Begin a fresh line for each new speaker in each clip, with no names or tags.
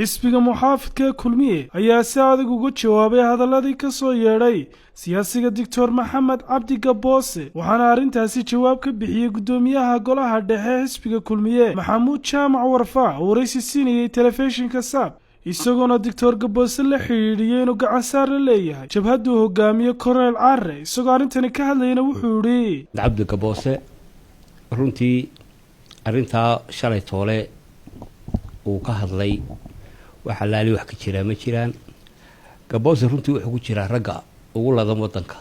Xisbiga muxaafidka kulmiye ayaa si adag uga jawaabay hadaladii ka soo yeedhay siyaasiga Dr Maxamed Cabdi Gaboose waxaana arintaasi jawaab ka bixiyay gudoomiyaha golaha dhexe xisbiga kulmiye Maxamuud Jaamac Warfa oo waraysi siinayay telefishinka Saab isagoo Dr Gaboose la xiriiriyay inuu gacan saar la leeyahay jabhadu hogaamiye Korneyl Caare isagoo arintani ka hadlayna wuxuu yiri
Cabdi Gaboose runtii arinta shalay toole uu ka hadlay waxa laali wax ka jira ma jiraan Gaboose runtii wuxuu ku jira raga ugu ladan wadanka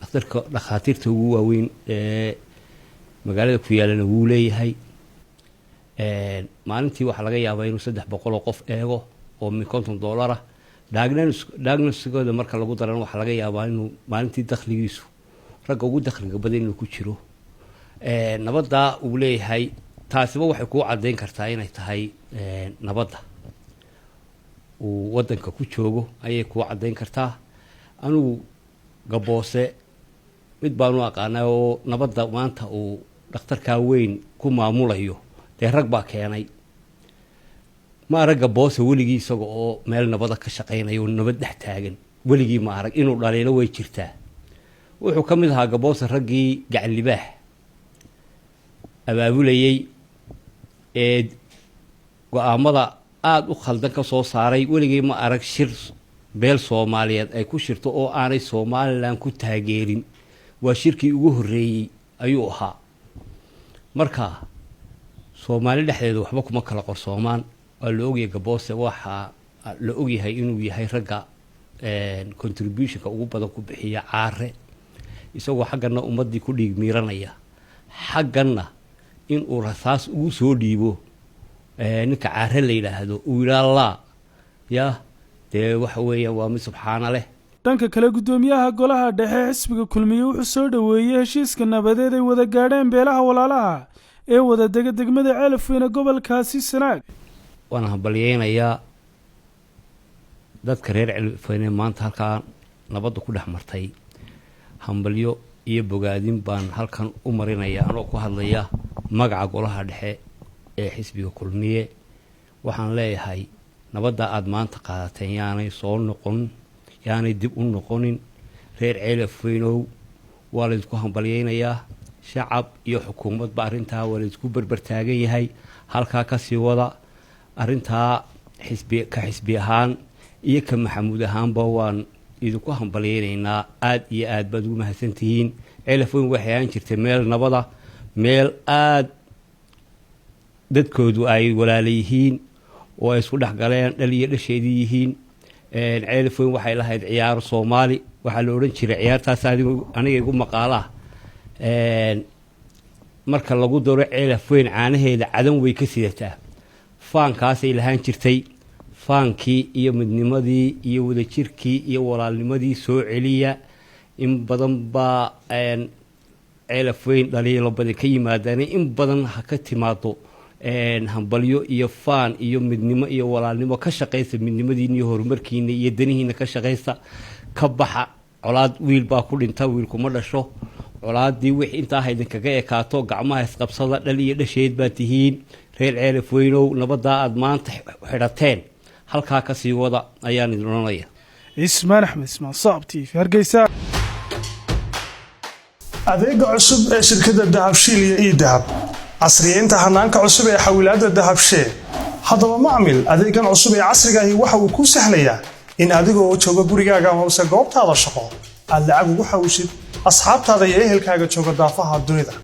dhakhaatiirta ugu waaweyn ee magaalada ku yaalana wuu leeyahay maalintii waxa laga yaabaa inuu 300 qof eego oo $50 diagnosis-gooda marka lagu daran waxa laga yaabaa inuu maalintii dakhligiisu raga ugu dakhliga badan inuu ku jiro nabadda uu leeyahay taasiba waxay ku cadeyn kartaa inay tahay nabadda uu wadanka ku joogo ayay ku cadeyn kartaa anu Gaboose mid baan u aqaanay oo nabadda maanta uu dhakhtarka weyn ku maamulayo rag baa keenay ma arag Gaboose weligii isaga oo meel nabad ka shaqeynayo nabad dhex taagan weligii ma arag inuu dhaleelo way jirtaa wuxuu kamid ahaa Gaboose ragii gacan libaax abaabulayay go'aamada aad u khaldan ka soo saaray weligii ma arag shir beel Soomaaliyeed ay ku shirto oo aanay Soomaaliland ku taageerin waa shirkii ugu horeeyay ayuu ahaa marka Soomaali dhexdeedu waxba kuma kala qorsoomaan waa la ogyahay Gaboose waxa la ogyahay inuu yahay raga contribution-ka ugu badan ku bixiya Caare isagoo xaggana ummadii ku dhiig miiranaya xaggana in uu rasaas ugu soo dhiibo ninka Caare la yiraahdo uu ilaa ya waxa weeye waa mid subxaana leh
dhanka kale gudoomiyaha golaha dhexe xisbiga kulmiye wuxuu soo dhaweeyay heshiiska nabadeed ay wada gaadheen beelaha walaalaha ee wada degmada Ceelafweyne gobolkaasi Sanaag
waana hambalyeynaya dadka reer Ceelafweyne maanta halka nabadda ku dhaxmartay hambalyo iyo bogaadin baan halkan u marinaya anoo ku hadlaya magaca golaha dhexe ee xisbiga kulmiye waxaan leeyahay nabadda aad maanta qaadateen yaanay soo noqon yaanay dib u noqonin reer Ceelafweyne waa la isku hambalyeynaya shacab iyo xukuumad ba arinta waa la isku barbar taagan yahay halka ka sii wada arinta xisbi ahaan iyo ka Maxamuud ahaanba waan idinku hambalyeynaa aad iyo aad baad ugu mahadsantihiin Ceelafweyne waxay aan jirtay meel nabada meel aad dadkoodu ay walaalayihiin oo ay isku dhaxgaleen dhaliyo dhasheedii yihiin Ceelafweyne waxay lahayd ciyaar Soomaali waxa la oran jiray ciyaartaas aniga igu maqaala marka lagu daro Ceelafweyne caanaheeda cadan way ka sidataa faankaas ay lahaan jirtay faankii iyo midnimadii iyo wada jirkii iyo walaalnimadii soo celiya in badan ba Ceelafweyne dhaliilo badan ka yimaadaan in badan ha ka timaado hambalyo iyo faan iyo midnimo iyo walaalnimo ka shaqeysa midnimadiina iyo horumarkiina iyo danihiina ka shaqeysa ka baxa colaad wiil baa ku dhinta wiil kuma dhasho colaadii wixii inta haydan kaga ekaato gacmaha isqabsada dhal iyo dhasheed baa tihiin reer Ceelafweyne nabadda aad maanta xidhateen halka ka sii wada ayaan idin oranaya
Ismaan Axmed Ismaan Saab TV Hargeysa
adeega cusub ee shirkadda Dahabshiil iyo eedeeyay casriyeynta hanaanka cusub ee xawilaadda Dahabshiil haddaba macmil adeegan cusub ee casriga ahi waxa uu ku sahlayaa in adigoo jooga gurigaaga hoose goobtaada shaqo aad lacag ugu xawishid asxaabtaada iyo ehelkaaga jooga daafaha dunida